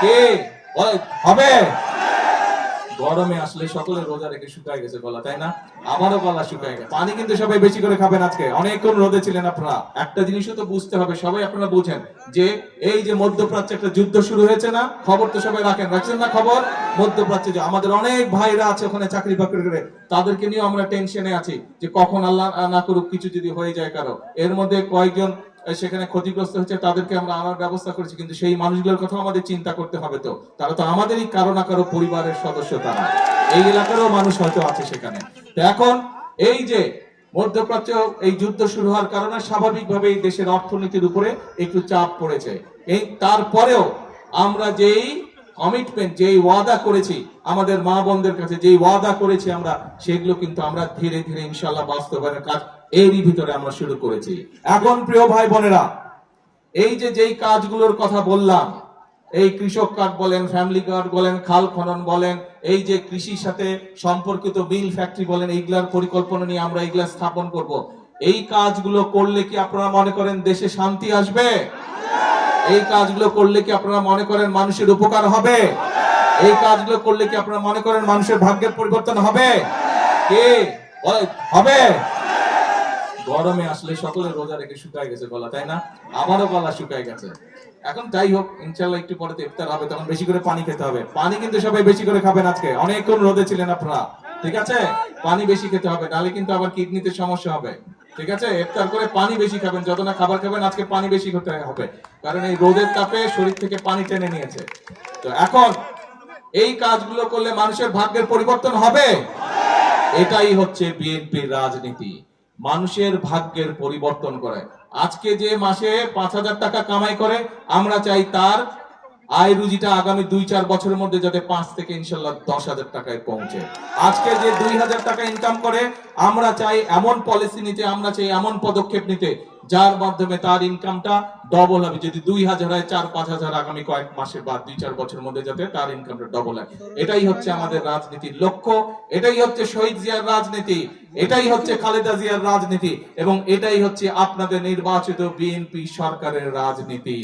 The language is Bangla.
কে হবে? গরমে আসলে সকলে রোজা রেখে শুকায় গেছে গলা, তাই না? আমারও গলা শুকায় গেছে। পানি কিন্তু সবাই বেশি করে খাবেন আজকে, অনেকক্ষণ রোদে ছিলেন আপনারা। একটা জিনিসও তো বুঝতে হবে, সবাই আপনারা বুঝেন যে এই যে মধ্যপ্রাচ্যে একটা যুদ্ধ শুরু হয়েছে না, খবর তো সবাই রাখছেন না খবর? মধ্যপ্রাচ্যে যে আমাদের অনেক ভাইরা আছে ওখানে চাকরি বাকরি করে, তাদেরকে নিয়ে আমরা টেনশনে আছি যে কখন আল্লাহ না করুক কিছু যদি হয়ে যায় কারো। এর মধ্যে কয়েকজন সেখানে ক্ষতিগ্রস্ত হচ্ছে, তাদেরকে আমরা আনার ব্যবস্থা করেছি, কিন্তু সেই মানুষগুলোর কথা আমাদের চিন্তা করতে হবে। তো তারা তো আমাদেরই কারো না কারো পরিবারের সদস্য, তারা এই এলাকারও মানুষ হয়তো আছে সেখানে। তো এখন এই যে মধ্যপ্রাচ্য এই যুদ্ধ শুরু হওয়ার কারণে স্বাভাবিকভাবে এই দেশের অর্থনীতির উপরে একটু চাপ পড়েছে। এই তারপরেও আমরা যেই কমিটমেন্ট, যেই ওয়াদা করেছি আমাদের মা বোনদের কাছে, যেই ওয়াদা করেছি আমরা, সেগুলো কিন্তু আমরা ধীরে ধীরে ইনশাআল্লাহ বাস্তবায়নের কাজ এরই ভিতরে আমরা শুরু করেছি। এখন প্রিয় ভাই বোনেরা, এই যে যেই কাজগুলোর কথা বললাম, এই কৃষক কার্ড বলেন, ফ্যামিলি কার্ড বলেন, খাল খনন বলেন, এই যে কৃষির সাথে সম্পর্কিত মিল ফ্যাক্টরি বলেন, এইগুলার পরিকল্পনা নিয়ে আমরা এইগুলা স্থাপন করব। এই কাজগুলো করলে কি আপনারা মনে করেন দেশে শান্তি আসবে? এই কাজগুলো করলে কি আপনারা মনে করেন মানুষের উপকার হবে? এই কাজগুলো করলে কি আপনারা মনে করেন মানুষের ভাগ্যের পরিবর্তন হবে? কে হবে? গরমে আসলে সকলে রোজা রেখে শুকায় গেছে গলা, তাই না? আমারও গলা শুকায় গেছে। এখন যাই হোক, ইনশাআল্লাহ একটু পরে ইফতার হবে, তখন বেশি করে পানি খেতে হবে। পানি কিন্তু সবাই বেশি করে খাবেন আজকে, অনেকক্ষণ রোদে ছিলেন আপনারা, ঠিক আছে? পানি বেশি খেতে হবে, নাহলে কিন্তু আবার কিডনিতে সমস্যা হবে, ঠিক আছে? ইফতার করে পানি বেশি খাবেন, যত না খাবার খাবেন আজকে পানি বেশি খেতে হবে, কারণ এই রোদের তাপে শরীর থেকে পানি টেনে নিয়েছে। তো এখন এই কাজগুলো করলে মানুষের ভাগ্যের পরিবর্তন হবে। এটাই হচ্ছে বিএনপির রাজনীতি, মানুষের ভাগ্যের পরিবর্তন করে। আজকে যে মাসে 5,000 টাকা কামাই করে, আমরা চাই তার আয় রুজিটা আগামী 2-4 বছরের মধ্যে যাতে 5 থেকে ইনশাল্লাহ 10,000 টাকায় পৌঁছে। আজকে যে 2,000 টাকা ইনকাম করে, আমরা চাই এমন পলিসি নিতে, আমরা চাই এমন পদক্ষেপ নিতে যার মাধ্যমে তার ইনকামটা ডবল হবে। যদি 2,000 হয়, 4-5,000 আগামী কয়েক মাসে বা 2-4 বছরের মধ্যে যাতে তার ইনকামটা ডবল হয়। এটাই হচ্ছে আমাদের রাজনীতির লক্ষ্য, এটাই হচ্ছে শহীদ জিয়ার রাজনীতি, এটাই হচ্ছে খালেদা জিয়ার রাজনীতি, এবং এটাই হচ্ছে আপনাদের নির্বাচিত বিএনপি সরকারের রাজনীতি।